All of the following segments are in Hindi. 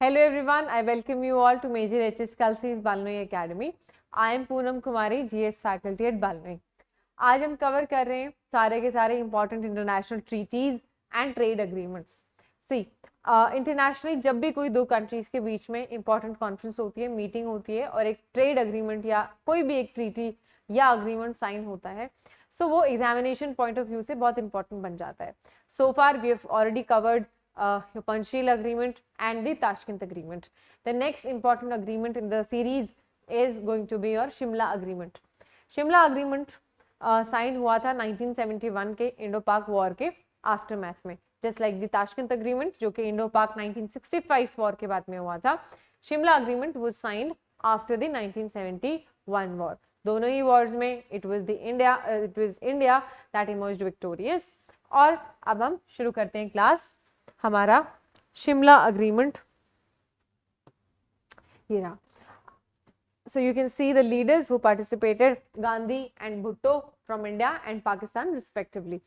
Hello everyone, I welcome you all to Major HS Kalsi's Balnoi Academy. I am Poonam Kumari, GS faculty at Balnoi. आज हम कवर कर रहे हैं सारे के सारे important international treaties and trade agreements. See internationally जब भी कोई दो कंट्रीज के बीच में इंपॉर्टेंट कॉन्फ्रेंस होती है, मीटिंग होती है और एक ट्रेड अग्रीमेंट या कोई भी एक ट्रीटी या अग्रीमेंट साइन होता है, सो वो एग्जामिनेशन पॉइंट ऑफ व्यू से बहुत इंपॉर्टेंट बन जाता है. So far we have already covered Panchsheel agreement and the Tashkent agreement. The next important agreement in the series is going to be your Shimla agreement. Shimla agreement sign हुआ था 1971 के इंडो पाक वॉर के आफ्टर मैथ में, just like the Tashkent agreement जो कि इंडो पाक 1965 वॉर के बाद में हुआ था. Shimla agreement was signed after the 1971 war. दोनों ही वॉर्स में it was India that emerged victorious. और अब हम शुरू करते हैं क्लास. हमारा शिमला अग्रीमेंट ये रहा. So you can see the leaders who participated, Gandhi and Bhutto from India and Pakistan respectively.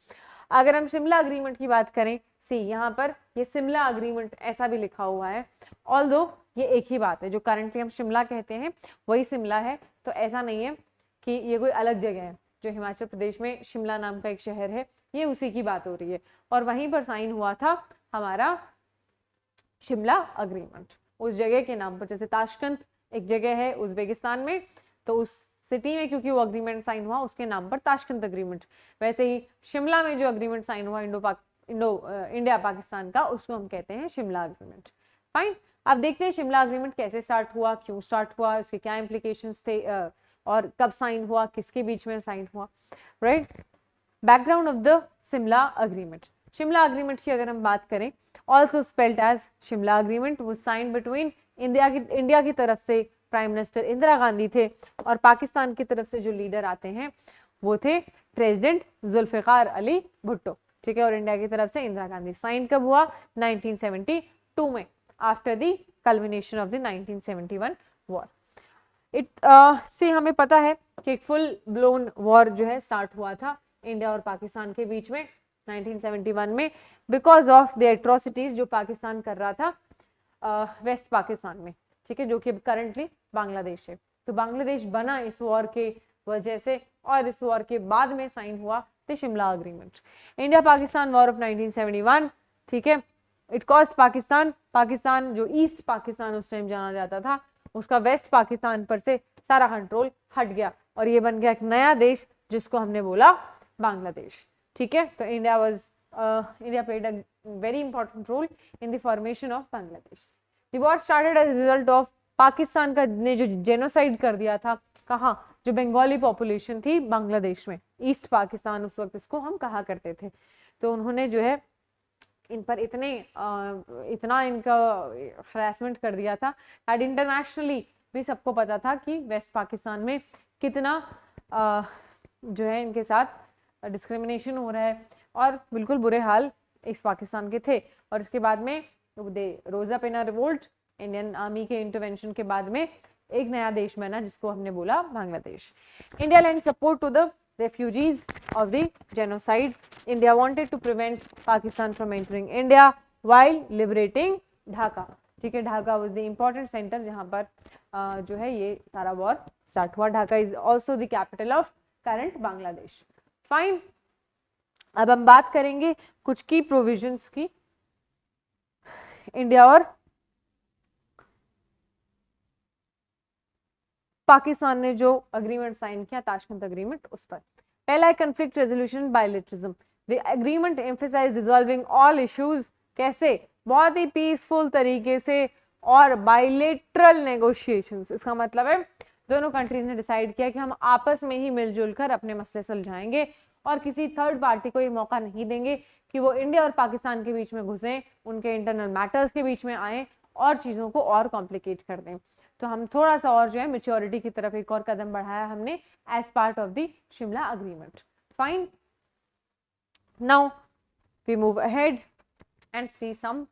अगर हम शिमला अग्रीमेंट की बात करें, सी यहाँ पर ये शिमला अग्रीमेंट ऐसा भी लिखा हुआ है, ऑल्दो ये एक ही बात है. जो करंटली हम शिमला कहते हैं वही शिमला है, तो ऐसा नहीं है कि ये कोई अलग जगह है. जो हिमाचल प्रदेश में शिमला नाम का एक शहर है, ये उसी की बात हो रही है. और वहीं पर साइन हुआ था हमारा शिमला अग्रीमेंट उस जगह के नाम पर. जैसे ताशकंद एक जगह है उज्बेकिस्तान में, तो उस सिटी में क्योंकि वो अग्रीमेंट साइन हुआ उसके नाम पर ताशकंद अग्रीमेंट. वैसे ही शिमला में जो अग्रीमेंट साइन हुआ इंडिया पाकिस्तान का, उसको हम कहते हैं शिमला अग्रीमेंट. फाइन. अब देखते हैं शिमला अग्रीमेंट कैसे स्टार्ट हुआ, क्यों स्टार्ट हुआ, उसके क्या इम्प्लीकेशंस थे और कब साइन हुआ, किसके बीच में साइन हुआ. Right. Background of the Shimla agreement. Shimla agreement की अगर हम बात करें, also spelled as Shimla agreement, वो साइन बिटवीन इंडिया की तरफ से प्राइम मिनिस्टर इंदिरा गांधी थे और पाकिस्तान की तरफ से जो लीडर आते हैं वो थे प्रेसिडेंट जुल्फिकार अली भुट्टो. ठीक है. और इंडिया की तरफ से इंदिरा गांधी. साइन कब हुआ? 1972 में, after the culmination of the 1971 war. से हमें पता है कि एक फुल ब्लोन वॉर जो है स्टार्ट हुआ था इंडिया और पाकिस्तान के बीच में 1971 में, बिकॉज ऑफ द एट्रोसिटीज जो पाकिस्तान कर रहा था वेस्ट पाकिस्तान में. ठीक है. जो कि करंटली बांग्लादेश है. तो बांग्लादेश बना इस वॉर के वजह से, और इस वॉर के बाद में साइन हुआ the Shimla agreement. India Pakistan war of 1971. ठीक है. इट कॉस्ट पाकिस्तान जो ईस्ट पाकिस्तान उस टाइम जाना जाता था, उसका वेस्ट पाकिस्तान पर से सारा कंट्रोल हट गया और ये बन गया एक नया देश जिसको हमने बोला बांग्लादेश. ठीक है. तो India played a very important role in the formation of Bangladesh. The war started as a result of Pakistan का ने जो जेनोसाइड कर दिया था, कहाँ, जो बंगाली पॉपुलेशन थी बांग्लादेश में, ईस्ट पाकिस्तान उस वक्त इसको हम कहा करते थे. तो उन्होंने जो है इन पर इतना इनका हरासमेंट कर दिया था दैट इंटरनेशनली भी सबको पता था कि वेस्ट पाकिस्तान में कितना जो है इनके साथ डिस्क्रिमिनेशन हो रहा है और बिल्कुल बुरे हाल इस पाकिस्तान के थे. और इसके बाद में rose up in a revolt, Indian army के इंटरवेंशन के बाद में एक नया देश बना जिसको हमने बोला Bangladesh. India lent support to the refugees of the genocide. India wanted to prevent Pakistan from entering India while liberating Dhaka. ठीक है. Dhaka was the important center जहाँ पर जो है ये सारा वॉर स्टार्ट हुआ. Dhaka is also the capital of current Bangladesh. Fine. अब हम बात करेंगे कुछ की प्रोविजंस की इंडिया और पाकिस्तान ने जो अग्रीमेंट साइन किया ताशकंद अग्रीमेंट, उस पर. पहला है conflict resolution bilateralism. The agreement emphasise resolving all issues. कैसे? बहुत ही पीसफुल तरीके से और बायलैटरल नेगोशिएशंस. इसका मतलब है दोनों कंट्रीज ने डिसाइड किया कि हम आपस में ही मिलजुल कर अपने मसले सुलझाएंगे और किसी थर्ड पार्टी को ये मौका नहीं देंगे कि वो इंडिया और पाकिस्तान के बीच में घुसें, उनके इंटरनल मैटर्स के बीच में आए और चीज़ों को और कॉम्प्लिकेट कर दें. तो हम थोड़ा सा और जो है मेच्योरिटी की तरफ एक और कदम बढ़ाया हमने as part of the Shimla agreement. Fine. Now we move ahead and see some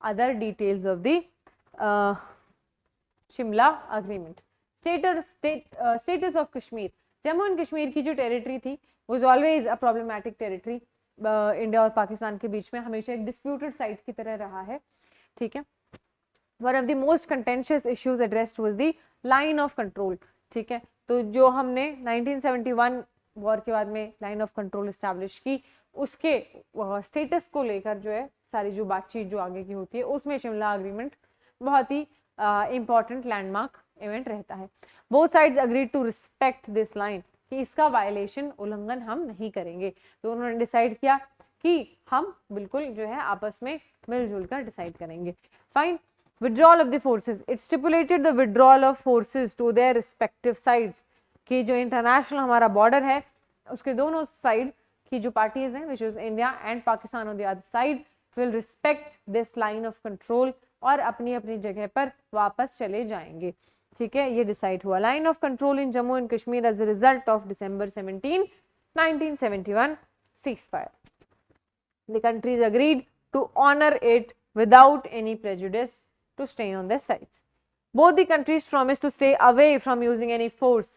other details of the Shimla agreement. Status of Kashmir. Jammu and Kashmir की जो टेरिटरी थी was always a problematic territory. India और पाकिस्तान के बीच में हमेशा एक डिस्प्यूटेड साइट की तरह रहा है. ठीक है. One of the most contentious issues addressed was the line of control. ठीक है, तो जो हमने 1971 वॉर के बाद में लाइन ऑफ कंट्रोल इस्टेब्लिश की, उसके स्टेटस को लेकर जो है सारी जो बातचीत जो आगे की होती है, उसमें शिमला अग्रीमेंट बहुत ही इंपॉर्टेंट लैंडमार्क इवेंट रहता है। Both sides agreed to respect this line, कि इसका वायलेशन, उल्लंघन हम नहीं करेंगे। तो उन्होंने डिसाइड किया कि हम बिल्कुल जो है आपस में मिलजुल कर डिसाइड करेंगे। Fine. withdrawal of the forces, it stipulated the withdrawal of forces to their respective sides, कि जो इंटरनेशनल हमारा बॉर्डर है उसके दोनों साइड की जो पार्टीज हैं, which is India and Pakistan on the other side, will respect this line of control और अपनी अपनी जगह पर वापस चले जाएंगे। ठीक है, ये डिसाइड हुआ। Line of control in Jammu and Kashmir as a result of December 17, 1971 ceasefire. The countries agreed to honor it without any prejudice to stay on their sides. Both the countries promised to stay away from using any force,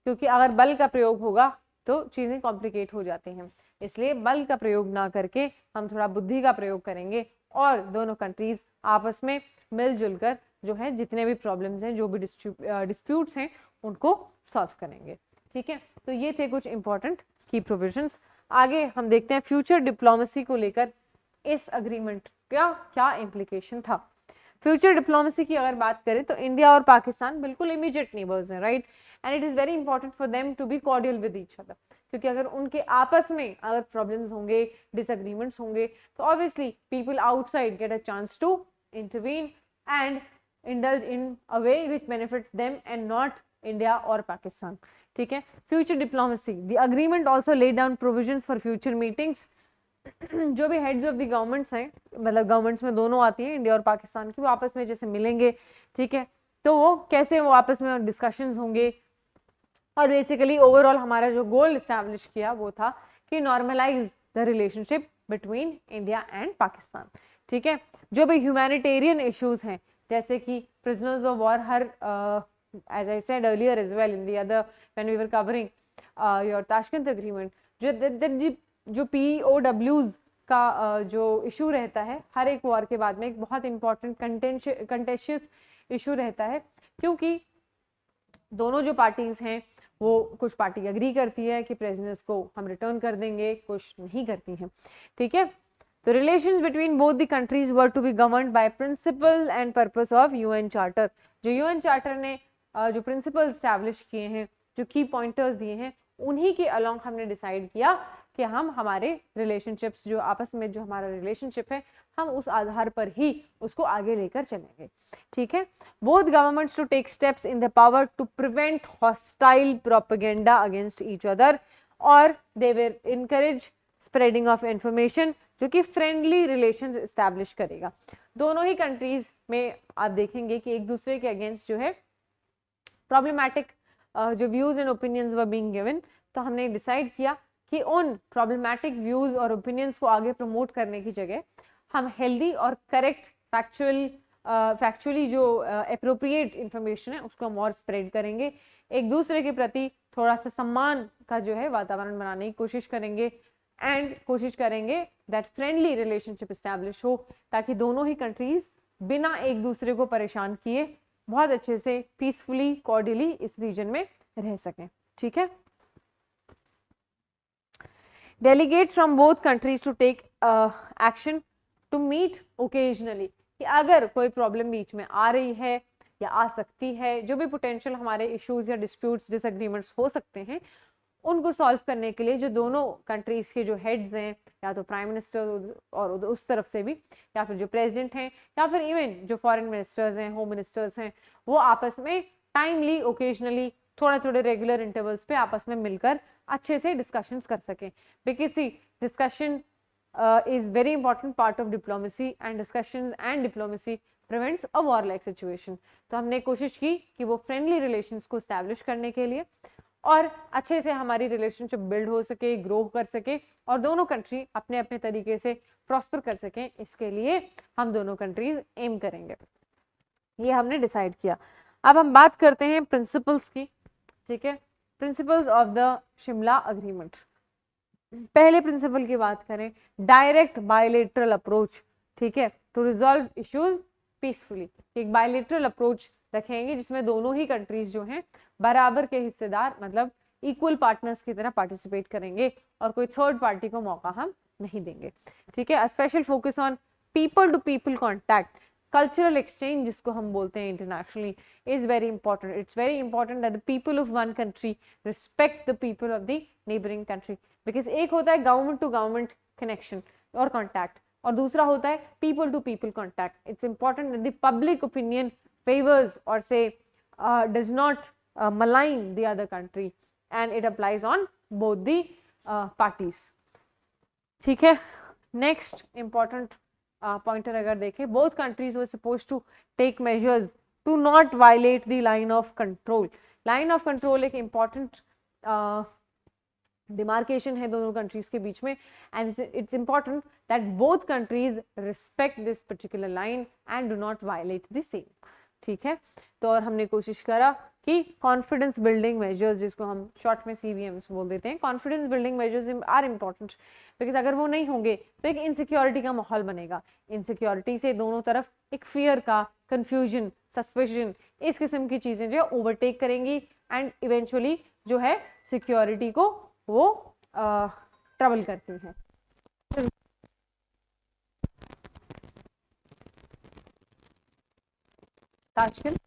क्योंकि अगर बल का प्रयोग होगा तो चीजें कॉम्प्लिकेट हो जाती हैं, इसलिए बल का प्रयोग ना करके हम थोड़ा बुद्धि का प्रयोग करेंगे और दोनों कंट्रीज आपस में मिलजुल कर जो है जितने भी प्रॉब्लम्स हैं, जो भी डिस्प्यूट्स हैं, उनको सॉल्व करेंगे। ठीक है, तो ये थे कुछ इंपॉर्टेंट की प्रोविजंस। आगे हम देखते हैं फ्यूचर डिप्लोमेसी को लेकर इस अग्रीमेंट का क्या इम्प्लीकेशन था। फ्यूचर डिप्लोमेसी की अगर बात करें तो इंडिया और पाकिस्तान बिल्कुल इमीडिएट नेबर्स हैं, right, and it is very important for them to be cordial with each other, क्योंकि अगर उनके आपस में अगर प्रॉब्लम्स होंगे, डिसएग्रीमेंट्स होंगे, तो obviously people outside get a chance to intervene and indulge in a way which benefits them and not India और पाकिस्तान। ठीक है, future diplomacy, the agreement also laid down provisions for future meetings. जो भी हेड्स ऑफ द गवर्नमेंट्स हैं, मतलब गवर्नमेंट्स में दोनों आती हैं, इंडिया और पाकिस्तान की, वो आपस में जैसे मिलेंगे, ठीक है, तो वो कैसे वो आपस में डिस्कशंस होंगे, और बेसिकली ओवरऑल हमारा जो गोल इस्टेब्लिश किया वो था कि normalize the relationship between India and Pakistan. ठीक है, जो भी ह्यूमैनिटेरियन इश्यूज हैं, जैसे कि प्रिजनर्स ऑफ वॉर, हर as I said earlier as well in the other when we were covering your Tashkent agreement, जो POWs का जो इशू रहता है हर एक वॉर के बाद में, एक बहुत इंपॉर्टेंट कंटेशियस इशू रहता है, क्योंकि दोनों जो पार्टीज हैं वो, कुछ पार्टी अग्री करती है कि प्रिजनर्स को हम रिटर्न कर देंगे, कुछ नहीं करती हैं। ठीक है, तो relations between both the countries were to be governed by principle and purpose of UN charter. जो UN चार्टर ने जो प्रिंसिपल स्टैब्लिश किए हैं, जो की पॉइंटर्स दिए हैं, उन्हीं के अलोंग हमने डिसाइड किया कि हम हमारे रिलेशनशिप्स, जो आपस में जो हमारा रिलेशनशिप है, हम उस आधार पर ही उसको आगे लेकर चलेंगे। ठीक है, both governments to take steps in the power to prevent hostile propaganda against each other, और they will encourage spreading of information, जो कि फ्रेंडली रिलेशन एस्टैब्लिश करेगा। दोनों ही कंट्रीज में आप देखेंगे कि एक दूसरे के अगेंस्ट जो है प्रॉब्लमैटिक जो views and opinions were being given, तो हमने डिसाइड किया कि उन प्रॉब्लमैटिक व्यूज और ओपिनियंस को आगे प्रमोट करने की जगह हम हेल्दी और करेक्ट फैक्चुअली जो अप्रोप्रिएट इंफॉर्मेशन है उसको हम और स्प्रेड करेंगे, एक दूसरे के प्रति थोड़ा सा सम्मान का जो है वातावरण बनाने की कोशिश करेंगे, एंड कोशिश करेंगे दैट फ्रेंडली रिलेशनशिप एस्टैब्लिश हो, ताकि दोनों ही कंट्रीज बिना एक दूसरे को परेशान किए बहुत अच्छे से पीसफुली, कॉर्डियली इस रीजन में रह सकें। ठीक है, delegates from both countries to take action to meet occasionally, कि अगर कोई प्रॉब्लम बीच में आ रही है या आ सकती है, जो भी पोटेंशियल हमारे इश्यूज या डिस्प्यूट्स, डिसएग्रीमेंट्स हो सकते हैं, उनको सॉल्व करने के लिए जो दोनों कंट्रीज के जो हेड्स हैं, या तो प्राइम मिनिस्टर और उस तरफ से भी, या फिर जो प्रेसिडेंट हैं, या फिर इवन जो फॉरेन मिनिस्टर्स हैं, होम मिनिस्टर्स हैं, वो आपस में टाइमली, ओकेजनली, थोड़े रेगुलर इंटरवल्स पे आपस में मिलकर अच्छे से डिस्कशंस कर सकें, because discussion is very important part of diplomacy, and discussions and diplomacy prevents a war like situation। तो हमने कोशिश की कि वो फ्रेंडली रिलेशंस को स्टैब्लिश करने के लिए और अच्छे से हमारी रिलेशनशिप बिल्ड हो सके, ग्रो कर सके, और दोनों कंट्री अपने अपने तरीके से प्रॉस्पर कर सकें, इसके लिए हम दोनों कंट्रीज एम करेंगे, ये हमने डिसाइड किया। अब हम बात करते हैं प्रिंसिपल्स की। ठीक है, principles of the Shimla agreement. पहले प्रिंसिपल की बात करें, डायरेक्ट बायलेटरल अप्रोच, ठीक है, टू रिजॉल्व इश्यूज पीसफुली, एक बायलेटरल अप्रोच रखेंगे जिसमें दोनों ही कंट्रीज जो हैं बराबर के हिस्सेदार, मतलब इक्वल पार्टनर्स की तरह पार्टिसिपेट करेंगे और कोई थर्ड पार्टी को मौका हम नहीं देंगे। ठीक है, special focus on people to people contact, cultural exchange जिसको हम बोलते हैं internationally, is very important. It's very important that the people of one country respect the people of the neighbouring country, because एक होता है गवर्नमेंट टू गवर्नमेंट कनेक्शन और कॉन्टैक्ट, और दूसरा होता है people to people contact. It's important that the public opinion favors or say does not malign the other country, and it applies on both the parties. ठीक है, next important pointer अगर देखें, both countries were supposed to take measures to not violate the line of control. line of control एक important demarcation है दोनों countries के बीच में, and it's important that both countries respect this particular line and do not violate the same. ठीक है, तो और हमने कोशिश करा कि कॉन्फिडेंस बिल्डिंग मेजर्स, जिसको हम शॉर्ट में CBMs बोल देते हैं, confidence building measures are important, because अगर वो नहीं होंगे तो एक इनसिक्योरिटी का माहौल बनेगा। इनसिक्योरिटी से दोनों तरफ एक फियर का, कंफ्यूजन, सस्पेशन, इस किस्म की चीजें जो है ओवरटेक करेंगी एंड इवेंचुअली जो है सिक्योरिटी को वो ट्रबल करती हैं। Tashkent,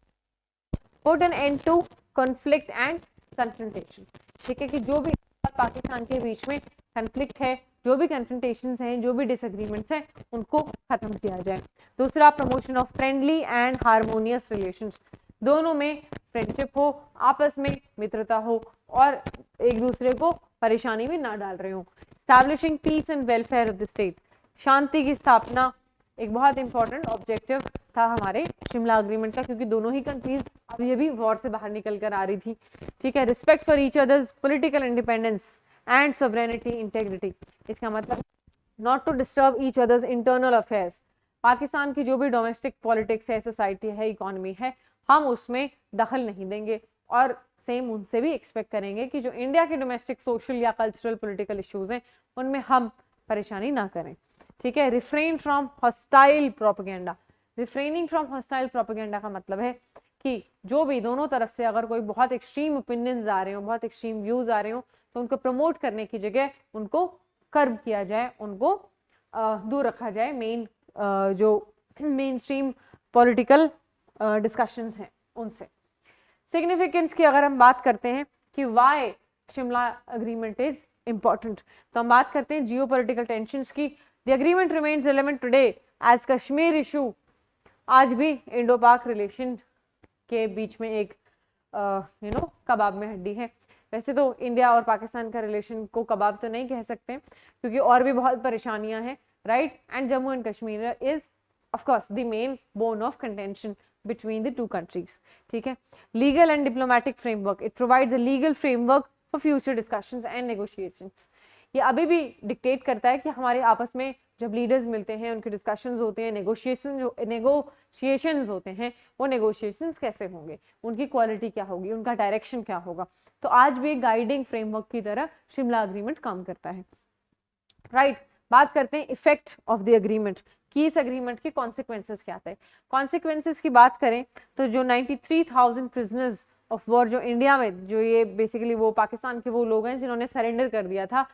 put an end to conflict and confrontation। ठीक है, कि जो भी पाकिस्तान के बीच में conflict है, जो भी confrontations हैं, जो भी disagreements हैं, उनको खत्म किया जाए। दूसरा, promotion of friendly and harmonious relations, दोनों में फ्रेंडशिप हो, आपस में मित्रता हो और एक दूसरे को परेशानी में ना डाल रहे हो। Establishing peace and welfare of the state, शांति की स्थापना एक बहुत इंपॉर्टेंट ऑब्जेक्टिव था हमारे शिमला अग्रीमेंट का, क्योंकि दोनों ही कंट्रीज अभी अभी वॉर से बाहर निकल कर आ रही थी। ठीक है, respect for each other's political independence and sovereignty integrity, इसका मतलब not to disturb each other's internal affairs. Pakistan की जो भी डोमेस्टिक पॉलिटिक्स है, सोसाइटी है, इकोनॉमी है, हम उसमें दखल नहीं देंगे और सेम उनसे भी एक्सपेक्ट करेंगे कि जो इंडिया के डोमेस्टिक सोशल या कल्चरल पॉलिटिकल इश्यूज हैं उनमें हम परेशानी ना करें। ठीक है, refrain from hostile propaganda, refraining from hostile propaganda का मतलब है कि जो भी दोनों तरफ से अगर कोई बहुत एक्सट्रीम ओपिनियंस आ रहे हो, बहुत एक्सट्रीम व्यूज आ रहे हो, तो उनको प्रमोट करने की जगह उनको कर्ब किया जाए, उनको दूर रखा जाए मेन जो मेन स्ट्रीम पॉलिटिकल डिस्कशंस हैं उनसे। सिग्निफिकेंस की अगर हम बात करते हैं कि why Shimla agreement is important, तो हम बात करते हैं जियो पोलिटिकल टेंशंस की। The agreement remains relevant today as Kashmir issue, आज भी इंडो पाक रिलेशन के बीच में एक कबाब में हड्डी है। वैसे तो इंडिया और पाकिस्तान का रिलेशन को कबाब तो नहीं कह सकते क्योंकि और भी बहुत परेशानियां हैं, right, and Jammu and Kashmir is of course the main bone of contention between the two countries। ठीक है, legal and diplomatic framework, it provides a legal framework for future discussions and negotiations। ये अभी भी डिक्टेट करता है कि हमारे आपस में जब लीडर्स मिलते हैं, उनके डिस्कशंस होते हैं, नेगोशिएशंस होते हैं, वो नेगोशिएशंस कैसे होंगे, उनकी क्वालिटी क्या होगी, उनका डायरेक्शन क्या होगा। तो आज भी गाइडिंग फ्रेमवर्क की तरह शिमला अग्रीमेंट काम करता है, राइट। बात करते हैं इफेक्ट ऑफ द अग्रीमेंट कि इस अग्रीमेंट के कॉन्सिक्वेंसेस क्या थे। कॉन्सिक्वेंसेस की बात करें तो जो 93,000 प्रिजनर्स ऑफ वॉर जो इंडिया में, जो ये बेसिकली वो पाकिस्तान के वो लोग हैं जिन्होंने सरेंडर कर दिया था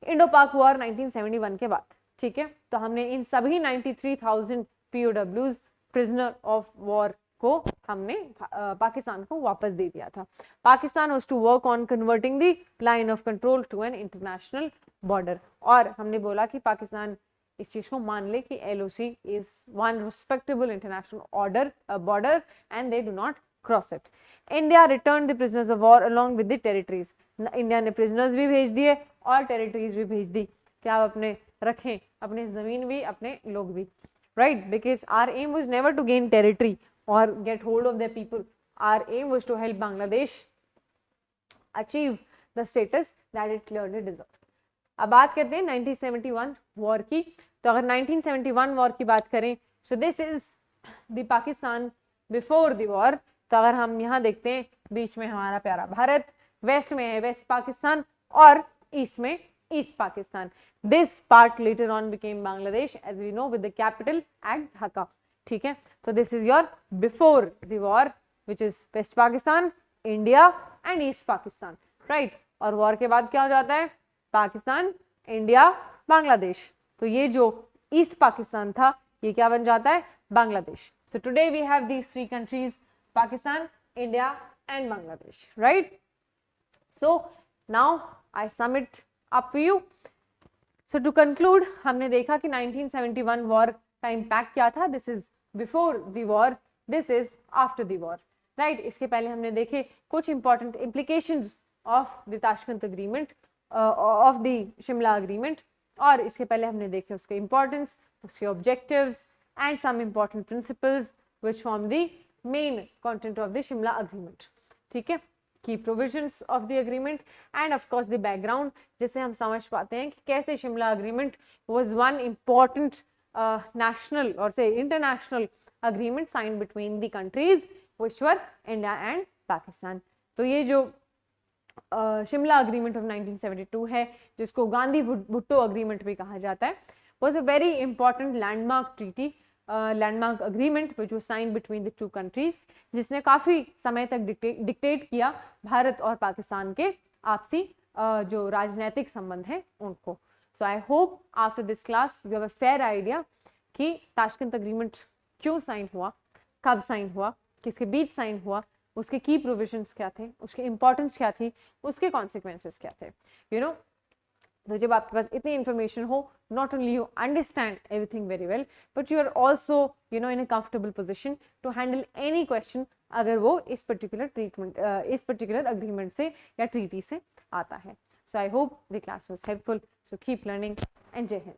इंडो पाक वॉर 1971 के बाद। ठीक है, तो हमने इन सभी 93,000 POWs प्रिजनर ऑफ वॉर को हमने पाकिस्तान को वापस दे दिया था। Pakistan was to work on converting the line of control to an international border, और हमने बोला कि पाकिस्तान इस चीज को मान ले कि LOC is one respectable international border and they do not cross it. India written the prisoners of war along with the territories, India ने प्रिजनर्स भी भेज दिए और टेरिटरीज भी भेज दी कि आप अपने रखें, अपनी जमीन भी, अपने लोग भी, right, because army was never to gain territory or get hold of their people. Our aim was to help Bangladesh achieve the status that it clearly deserved. अब बात करते हैं 1971 वॉर की। तो अगर 1971 वॉर की बात करें, so this is the Pakistan before the war। तो अगर हम यहाँ देखते हैं, बीच में हमारा प्यारा भारत, वेस्ट में है वेस्ट पाकिस्तान और ईस्ट में east Pakistan. This part later on became Bangladesh as we know with the capital at Dhaka। ठीक है, तो this is your before the war which is west Pakistan, India and east Pakistan, right. और वॉर के बाद क्या हो जाता है, पाकिस्तान, इंडिया, बांग्लादेश। तो ये जो ईस्ट पाकिस्तान था ये क्या बन जाता है, Bangladesh. So today we have these three countries, Pakistan, India and Bangladesh, right. So now I sum it up for you. So to conclude, हमने देखा कि 1971 वॉर का इम्पैक्ट क्या था, this is before the war, this is after the war, right. इसके पहले हमने देखे कुछ important implications of the Tashkent agreement, of the Shimla agreement, और इसके पहले हमने देखे उसके इंपॉर्टेंस, उसके objectives and some important principles which form the main content of the Shimla agreement, ठीक है। Key provisions of the agreement and of course the background, जिससे हम समझ पाते हैं कि कैसे Shimla agreement was one important national or say international agreement signed between the countries which were India and Pakistan. तो ये जो शिमला अग्रीमेंट ऑफ 1972 है, जिसको गांधी भुट्टो अग्रीमेंट भी कहा जाता है, was a very important landmark treaty, landmark agreement which was signed between the two countries, जिसने काफ़ी समय तक डिक्टेट किया भारत और पाकिस्तान के आपसी जो राजनीतिक संबंध हैं उनको। So I hope after this class you have a fair idea कि ताशकंद अग्रीमेंट क्यों साइन हुआ, कब साइन हुआ, किसके बीच साइन हुआ, उसके की प्रोविजंस क्या थे, उसकी इंपॉर्टेंस क्या थी, उसके कॉन्सिक्वेंसेस क्या थे, यू नो। तो जब आपके पास इतनी इन्फॉर्मेशन हो, not only you understand everything very well, but you are also in a comfortable position to handle any question अगर वो इस पर्टिकुलर अग्रीमेंट से या ट्रीटी से आता है। So I hope the class was helpful. So keep learning and Jai Hind.